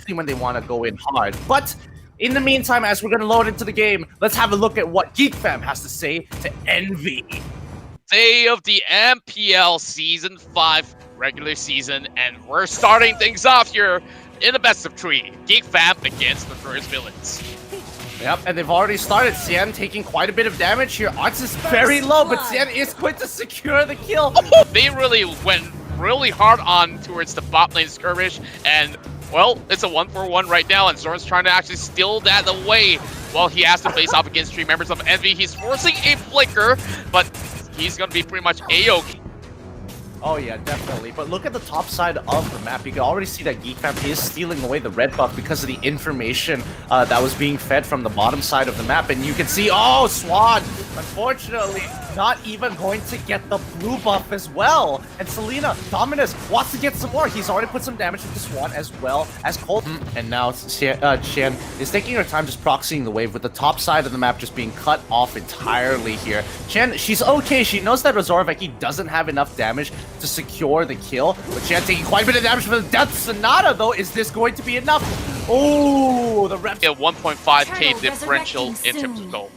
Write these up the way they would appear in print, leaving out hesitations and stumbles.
especially when they want to go in hard. But in the meantime, as we're going to load into the game, let's have a look at what Geek Fam has to say to Envy. Day of the MPL Season 5 regular season, and we're starting things off here in the best of 3. Geek Fam against the first villains. Yep, and they've already started. Xian taking quite a bit of damage here. Arts is very low, but Xian is going to secure the kill. Oh, they really went really hard on towards the bot lane skirmish, and well, it's a 1-for-1 right now, and Zorn's trying to actually steal that away. Well, he has to face off against 3 members of Envy. He's forcing a flicker, but he's going to be pretty much A-OK. Oh yeah, definitely. But look at the top side of the map. You can already see that Geek Fam is stealing away the red buff because of the information that was being fed from the bottom side of the map. And you can see, oh, Swan, unfortunately, not even going to get the blue buff as well. And Selena, Dominus, wants to get some more. He's already put some damage into Swan as well as Colt. And now Chen is taking her time just proxying the wave with the top side of the map just being cut off entirely here. Chen, she's okay. She knows that Razoroveki doesn't have enough damage to secure the kill, but Chen taking quite a bit of damage from the Death Sonata, though. Is this going to be enough? Oh, the reps. A 1.5k differential in terms of gold.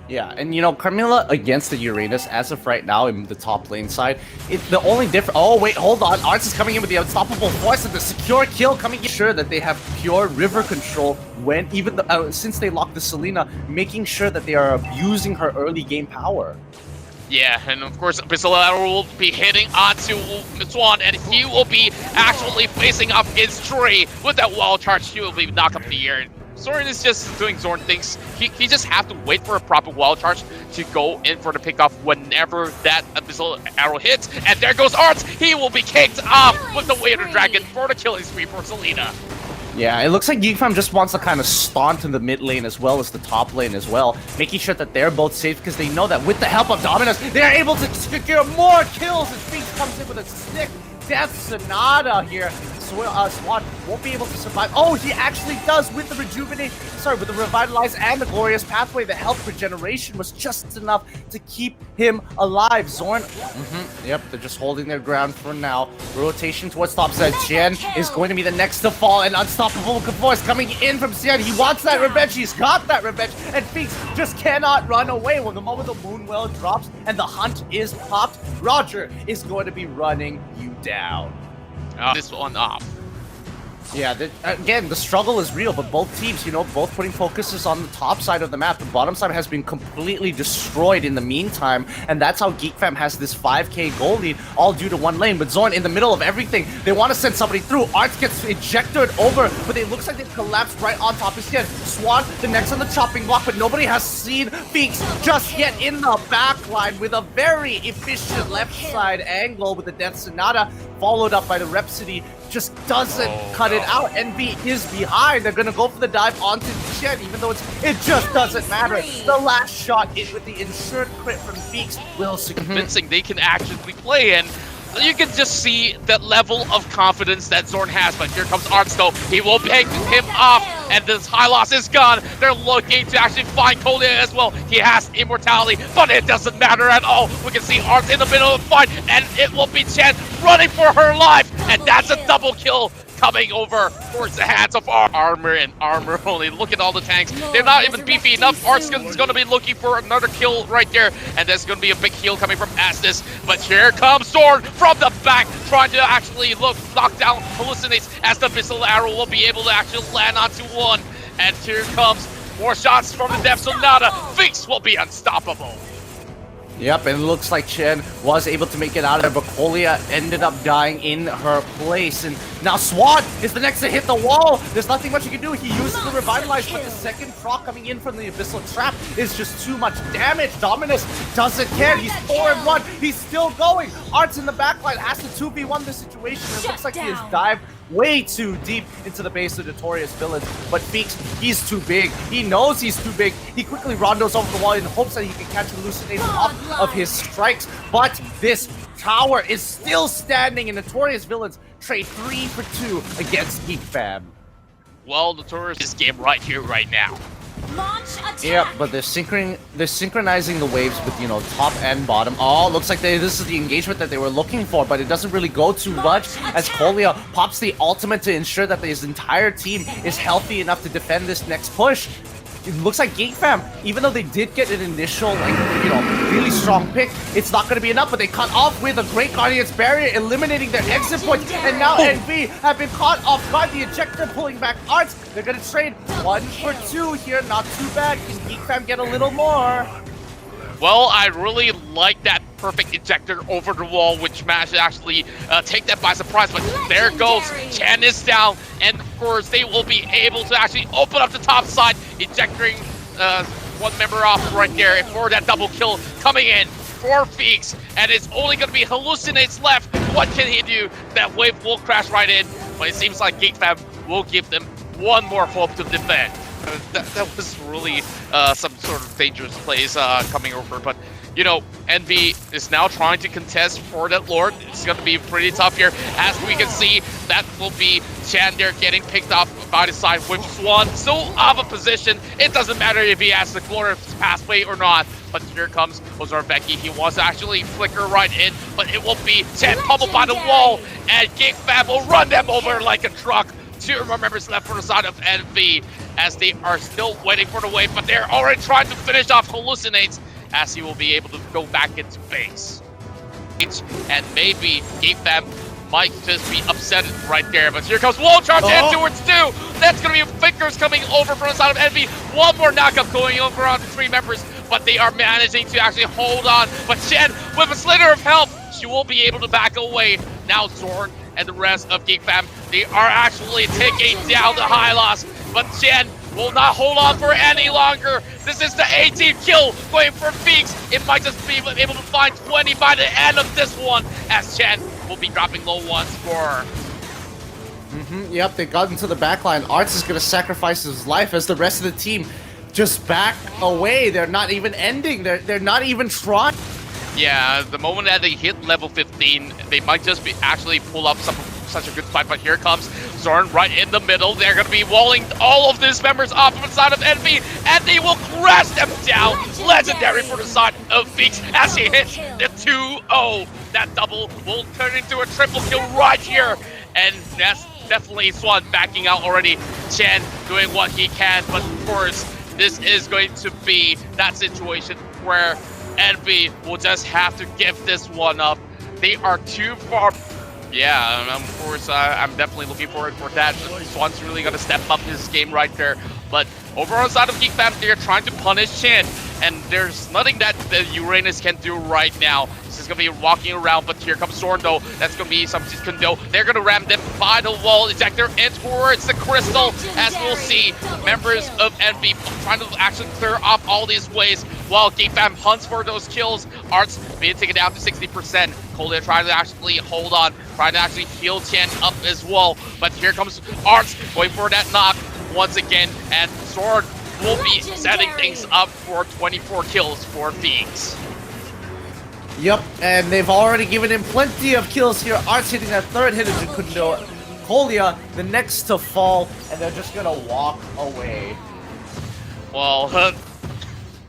Yeah, and you know, Carmilla against the Uranus, as of right now in the top lane side, the only difference... Oh, wait, hold on. Arts is coming in with the unstoppable force and the secure kill coming in. Sure that they have pure river control when even since they locked the Selena, making sure that they are abusing her early game power. Yeah, and of course, Abyssal will be hitting onto Swan, and he will be actually facing up against Trey with that wall charge. He will be knocked up in the air. Zorn is just doing Zorn things. He just have to wait for a proper wall charge to go in for the pickoff whenever that Abyssal arrow hits. And there goes Arts. He will be kicked off with the Wader Dragon for the killing spree for Selena. Yeah, it looks like Geek Fam just wants to kind of staunt in the mid lane as well as the top lane as well, making sure that they're both safe because they know that with the help of Dominus, they're able to secure more kills as Sphinx comes in with a sick Death Sonata here. Swan won't be able to survive. Oh, he actually does with the with the Revitalize and the Glorious Pathway. The health regeneration was just enough to keep him alive. Zorn, yep, they're just holding their ground for now. Rotation towards top side. Jen is going to be the next to fall, and Unstoppable Force coming in from Xian. He wants that revenge. He's got that revenge, and Phoenix just cannot run away. When the moment the Moonwell drops and the hunt is popped, Roger is going to be running you down. This one off. Yeah, again, the struggle is real, but both teams, you know, both putting focuses on the top side of the map. The bottom side has been completely destroyed in the meantime, and that's how Geek Fam has this 5k goal lead, all due to one lane. But Zorn, in the middle of everything, they want to send somebody through. Arts gets ejected over, but it looks like they've collapsed right on top of his head. Swan, the next on the chopping block, but nobody has seen Phoenix just yet in the back line with a very efficient left side angle with the Death Sonata, followed up by the Rhapsody. Just doesn't cut it out. Envy is behind. They're gonna go for the dive onto Chen, even though it just doesn't matter. The last shot in with the insured crit from Feeks will convincing they can actually play, and you can just see that level of confidence that Zorn has. But here comes Arts, though. He will pick him off, and this high loss is gone. They're looking to actually find Colia as well. He has immortality, but it doesn't matter at all. We can see Arts in the middle of the fight, and it will be Chen running for her life, and that's a double kill coming over towards the hands of Armor and Armor only. Look at all the tanks. They're not even beefy enough. Arts is going to be looking for another kill right there, and there's going to be a big heal coming from Astus. But here comes Zorn from the back, trying to actually knock down Hallucinates, as the Abyssal Arrow will be able to actually land onto one. And here comes more shots from the Death Sonata. Finks will be unstoppable. Yep, and it looks like Chen was able to make it out of there, but Colia ended up dying in her place. And now Swan is the next to hit the wall. There's nothing much he can do. He uses the Revitalize, but the second proc coming in from the Abyssal Trap is just too much damage. Dominus doesn't care. He's 4-1. He's still going. Arts in the backline has to 2v1 this situation. It looks like he has dived way too deep into the base of Notorious Village, but Feeks, he's too big. He knows he's too big. He quickly rondos over the wall in hopes that he can catch Hallucinating off of his strikes, but this tower is still standing, and Notorious Villains trade 3 for 2 against Geek Fam. Well, Notorious this game right here, right now. Launch attack. Yeah, but they're synchronizing the waves with, you know, top and bottom. Oh, looks like this is the engagement that they were looking for, but it doesn't really go too much as Kolya pops the ultimate to ensure that his entire team is healthy enough to defend this next push. It looks like GeekFam, even though they did get an initial, like, you know, really strong pick, it's not going to be enough, but they cut off with a Great Guardian's Barrier, eliminating their exit point, and now NV have been caught off guard. The Ejector pulling back Arts. They're going to trade 1 for 2 here, not too bad. Can GeekFam get a little more? Well, I really like that perfect ejector over the wall, which managed to actually take that by surprise. But there goes, Chan is down, and of course they will be able to actually open up the top side, ejecting one member off right there for that double kill coming in for Feeks, and it's only going to be Hallucinates left. What can he do? That wave will crash right in, but it seems like GeekFam will give them one more hope to defend. That was really some sort of dangerous plays coming over, but you know, Envy is now trying to contest for that Lord. It's going to be pretty tough here. As we can see, that will be Chan there getting picked off by the side with Swan. Still out of position. It doesn't matter if he has the glorious pathway or not. But here comes Ozarveki. He wants to actually flicker right in, but it will be Chan pummeled by the wall, and GeekFam will run them over like a truck. 2 more members left for the side of Envy as they are still waiting for the wave, but they're already trying to finish off Hallucinates, as he will be able to go back into base. And maybe GeekFam might just be upset right there, but here comes Wall Charge and towards 2. That's going to be Fingers coming over from the side of Envy. One more knockup going over on the 3 members, but they are managing to actually hold on. But Chen, with a slither of health, she will be able to back away. Now Zorn and the rest of GeekFam, they are actually taking down the Hylos, but Chen will not hold on for any longer. This is the 18th kill going for Feeks. It might just be able to find 20 by the end of this one, as Chen will be dropping low once more. Yep, they got into the backline. Arts is going to sacrifice his life as the rest of the team just back away. They're not even ending. They're not even trying. Yeah, the moment that they hit level 15, they might just be actually pull up such a good fight, but here comes Zorn right in the middle. They're going to be walling all of these members off of the side of Envy, and they will crash them down. Legendary for the side of Feeks as he hits the 2-0. That double will turn into a triple kill right here, and that's definitely Swan backing out already. Chen doing what he can, but of course, this is going to be that situation where Envy will just have to give this one up. They are too far. Yeah, of course, I'm definitely looking forward for that. Swan's really going to step up his game right there. But over on the side of GeekFam, they're trying to punish Chin, and there's nothing that the Uranus can do right now. This is going to be walking around, but here comes Zorn, though. That's going to be some Kundo. They're going to ram them by the wall, ejector in towards the crystal, as we'll see members of Envy trying to actually clear off all these ways, while GeekFam hunts for those kills. Arts being taken down to 60%. Kolya trying to actually hold on, trying to actually heal Chen up as well. But here comes Arts going for that knock once again, and Sword will be setting things up for 24 kills for Feeks. Yep, and they've already given him plenty of kills here. Arts hitting that 3rd hit of Jukundo. Kolya, the next to fall, and they're just gonna walk away. Well,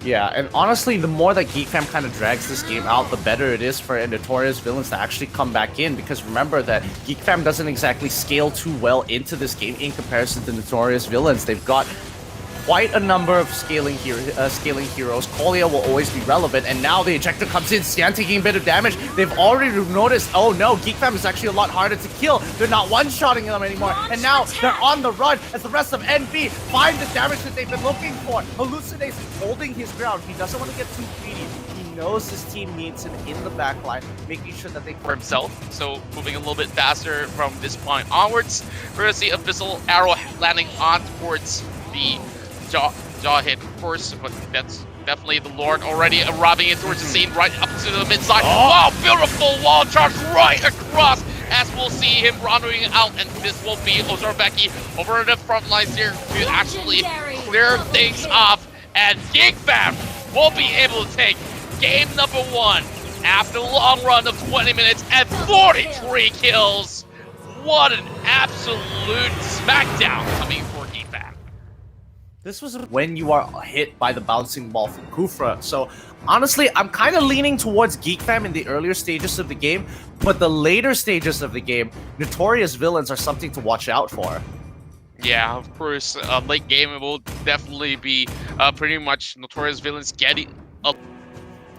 yeah, and honestly, the more that GeekFam kind of drags this game out, the better it is for Notorious Villains to actually come back in, because remember that GeekFam doesn't exactly scale too well into this game in comparison to Notorious Villains. They've got quite a number of scaling heroes. Kolya will always be relevant, and now the ejector comes in, Sian taking a bit of damage. They've already noticed, oh no, GeekFam is actually a lot harder to kill. They're not one-shotting them anymore, and now they're on the run as the rest of NV find the damage that they've been looking for. Hallucinates holding his ground. He doesn't want to get too greedy. He knows his team needs him in the backline, making sure that they for himself. So moving a little bit faster from this point onwards, we're gonna see Abyssal Arrow landing on towards the jaw hit, of course, but that's definitely the Lord already arriving in towards the scene right up to the mid side. Wow, beautiful wall charge right across, as we'll see him running out, and this will be Ozarveki over the front lines here to actually clear things off, and GeekFam will be able to take game number 1 after a long run of 20 minutes and 43 kills. What an absolute smackdown coming for GeekFam. This was when you are hit by the bouncing ball from Kufra. So honestly, I'm kind of leaning towards Geek Fam in the earlier stages of the game, but the later stages of the game, notorious villains are something to watch out for. Yeah, of course, late game it will definitely be pretty much notorious villains getting up.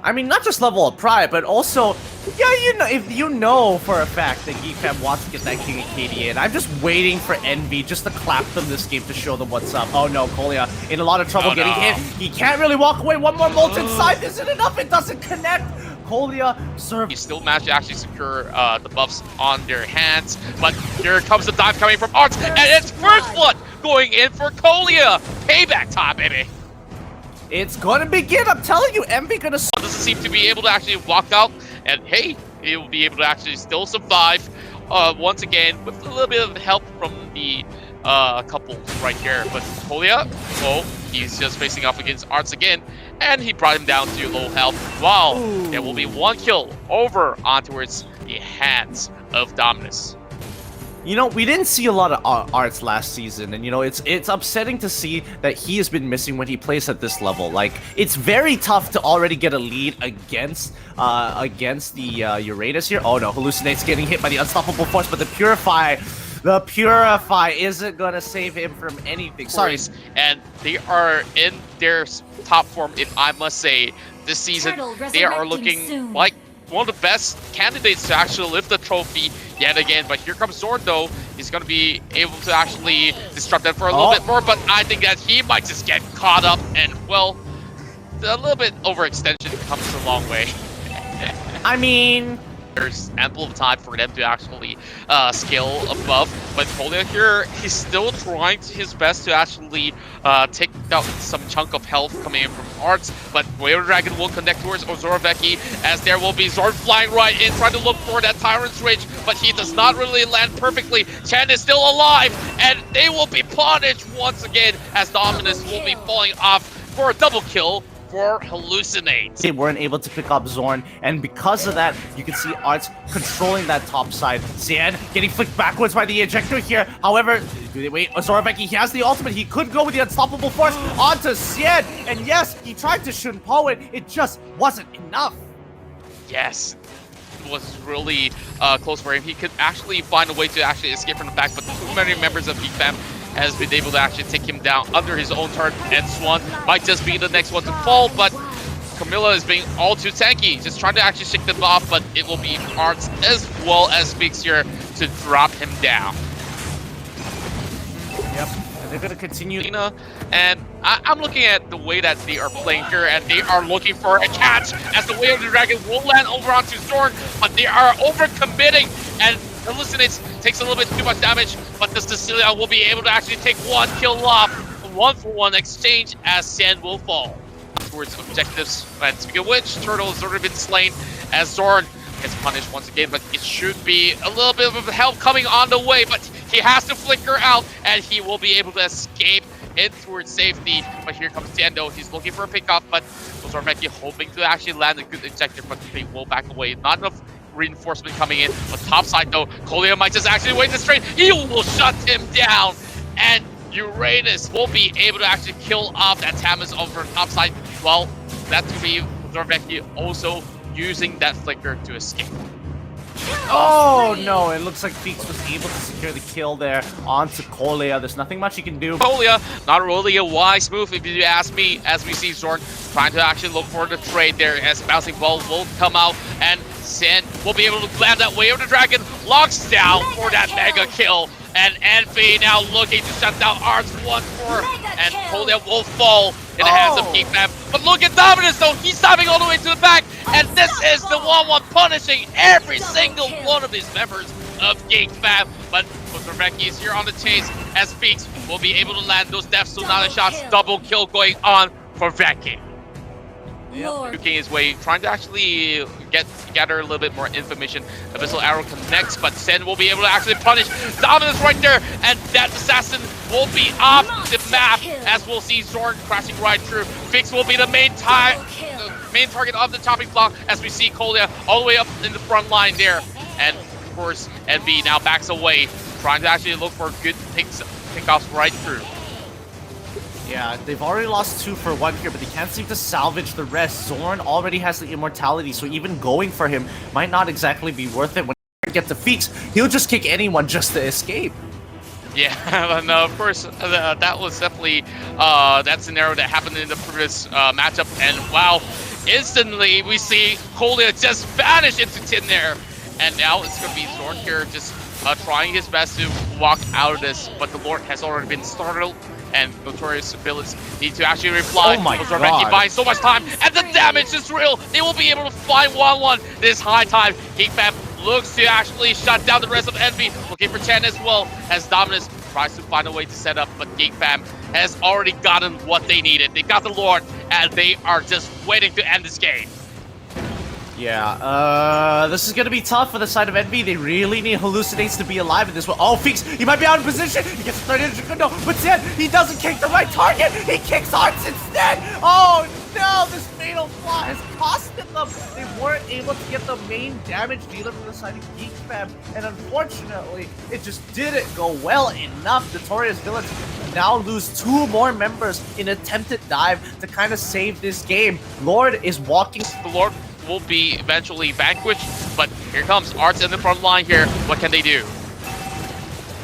I mean, not just level of pride, but also, yeah, you know, if you know for a fact that Geek Fam wants to get that King of KD in, I'm just waiting for Envy just to clap them this game to show them what's up. Oh no, Kolya in a lot of trouble getting hit. He can't really walk away. One more Molten Scythe isn't enough. It doesn't connect. Kolya serve. He still managed to actually secure the buffs on their hands, but here comes the dive coming from Arts, and it's First Blood going in for Kolya. Payback time, baby. It's gonna begin. I'm telling you, Envy gonna. Doesn't seem to be able to actually walk out, and hey, he will be able to actually still survive once again with a little bit of help from the couple right here. But Kolya, oh, he's just facing off against Arts again, and he brought him down to low health. Wow, there will be one kill over on towards the hands of Dominus. You know, we didn't see a lot of Arts last season, and you know, it's upsetting to see that he has been missing when he plays at this level. Like, it's very tough to already get a lead against the Uranus here. Oh no, Hallucinate's getting hit by the Unstoppable Force, but the Purify isn't gonna save him from anything. Sorry. And they are in their top form, if I must say, this season. They are looking like one of the best candidates to actually lift the trophy yet again. But here comes Zorn, though. He's going to be able to actually disrupt them for a little bit more, but I think that he might just get caught up, and, well, a little bit overextension comes a long way. I mean, there's ample of time for them to actually scale above, but Kolya here, he's still trying his best to actually take out some chunk of health coming in from Arts, but Wayward Dragon will connect towards Ozoroveki, as there will be Zorn flying right in, trying to look for that Tyrant's Rage, but he does not really land perfectly. Chen is still alive, and they will be punished once again, as Dominus will be falling off for a double kill for Hallucinate. They weren't able to pick up Zorn, and because of that, you can see Arts controlling that top side. Xian getting flicked backwards by the ejector here. However, do they wait? Ozoroveki, he has the ultimate. He could go with the Unstoppable Force onto Xian, and yes, he tried to Shunpo it. It just wasn't enough. Yes, it was really close for him. He could actually find a way to actually escape from the back, but too many members of Geek Fam has been able to actually take him down under his own turret, and Swan might just be the next one to fall, but Camilla is being all too tanky, just trying to actually shake them off, but it will be Arts as well as Speaks here to drop him down. Yep, and they're going to continue. And I'm looking at the way that they are playing here, and they are looking for a catch, as the Way of the Dragon will land over onto Zorn, but they are over-committing, and Hallucinates takes a little bit too much damage, but the Cecilia will be able to actually take one kill off. 1-for-1 exchange, as Sen will fall towards objectives. And speaking of which, Turtle has already been slain, as Zorn gets punished once again, but it should be a little bit of help coming on the way, but he has to flicker out, and he will be able to escape in towards safety. But here comes Tiendo. He's looking for a pickoff, but Ozoroveki hoping to actually land a good objective, but they will back away. Not enough reinforcement coming in, but top side though, Kolya might just actually wait this trade. He will shut him down, and Uranus will be able to actually kill off that Tamas over top side. Well, that's to be Ozoroveki also using that flicker to escape. Oh no, it looks like Feeks was able to secure the kill there onto Kolya. There's nothing much he can do. Kolya, not really a wise move if you ask me, as we see Zorn trying to actually look for the trade there, as Bouncing Ball will come out, and Sen will be able to land that Way of the Dragon, locks down for that mega kill, and Envy now looking to shut down Arts once more, and Kolya will fall in the hands of Geek Fam. But look at Dominus though, he's diving all the way to the back, and this is the 1-1 punishing every single one of these members of Geek Fam. But Ozoroveki is here on the chase, as Speaks will be able to land those Death Sonata shots. Double kill going on for Veki. Juking his way, trying to actually gather a little bit more information. Abyssal Arrow connects, but Sen will be able to actually punish Dominus right there, and that assassin will be off the map, as we'll see Zorn crashing right through. Fix will be the main target of the topping block, as we see Kolya all the way up in the front line there. And of course, NB now backs away, trying to actually look for good pickoffs right through. Yeah, they've already lost 2 for 1 here, but they can't seem to salvage the rest. Zorn already has the immortality, so even going for him might not exactly be worth it. When he gets defeats, he'll just kick anyone just to escape. Yeah, and of course, that was definitely that scenario that happened in the previous matchup. And wow, instantly we see Kolya just vanish into thin air. And now it's going to be Zorn here just trying his best to walk out of this. But the Lord has already been startled. And Notorious Abilities need to actually reply. Oh my Zorn God. buying so much time, and the damage is real. They will be able to find 1-1 this high time. Geekfam looks to actually shut down the rest of Envy, looking for Chen as well, as Dominus tries to find a way to set up, but Geekfam has already gotten what they needed. They got the Lord, and they are just waiting to end this game. Yeah, this is gonna be tough for the side of Envy. They really need Hallucinates to be alive in this one. Oh, Feeks, he might be out of position. He gets a third injury. No, but then he doesn't kick the right target. He kicks Arts instead. Oh no, this fatal flaw has costed them. They weren't able to get the main damage dealer from the side of Geekfam, and unfortunately, it just didn't go well enough. Notorious Villains now lose 2 more members in attempted dive to kind of save this game. Lord is walking. The Lord will be eventually vanquished, but here comes Arts in the front line here. What can they do?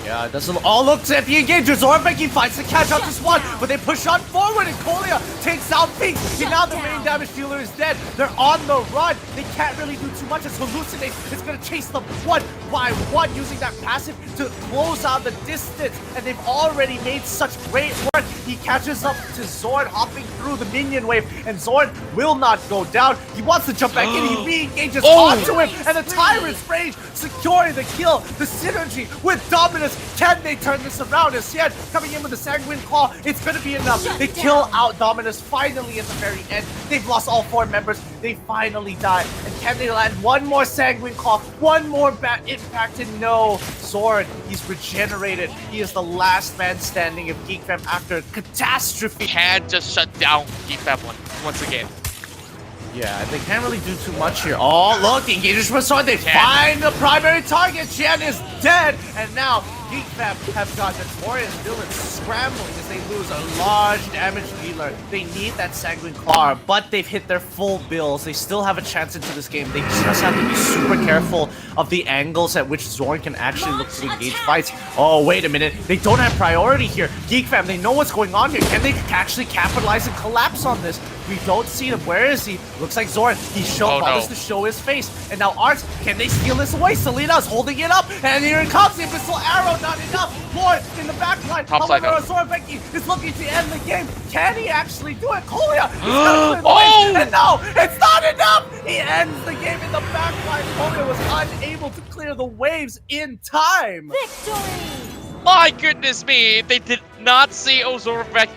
Yeah, it doesn't all look to be engaged. Zorbecky finds the catch up to Swan, but they push on forward and Kolya takes out Feeks. And now the main damage dealer is dead. They're on the run. They can't really do too much as Hallucinate is going to chase them 1 by 1 using that passive to close out the distance. And they've already made such great work. He catches up to Zorn hopping through the minion wave, and Zorn will not go down. He wants to jump back in. He re-engages onto him, and the Tyrant's Rage securing the kill. The synergy with Dominus. Can they turn this around? As Xian coming in with the Sanguine Claw, it's going to be enough. They kill out Dominus finally at the very end. They've lost all 4 members. They finally die. And can they land one more Sanguine Claw? One more impact? And no. Zorn, he's regenerated. He is the last man standing of Geekfam after a catastrophe. Can just shut down Geekfam once again. Yeah, they can't really do too much here. Oh, look, the engagers from Sword. They find the primary target. Chen is dead. And now Geekfam have got Notorious Villains scrambling as they lose a large damage dealer. They need that Sanguine Claw, but they've hit their full bills. They still have a chance into this game. They just have to be super careful of the angles at which Zorn can actually look to engage fights. Oh, wait a minute. They don't have priority here. Geekfam, they know what's going on here. Can they actually capitalize and collapse on this? We don't see him. Where is he? Looks like Zorn. He promised to show his face. And now Arts, can they steal this away? Selina's holding it up. And here it comes. The Abyssal Arrow, not enough. Lord in the back line. However, Zorbecky is looking to end the game. Can he actually do it? Kolya is going to clear the way. And no, it's not enough. He ends the game in the back line. Kolya was unable to clear the waves in time. Victory! My goodness me, they did not see Ozorbecky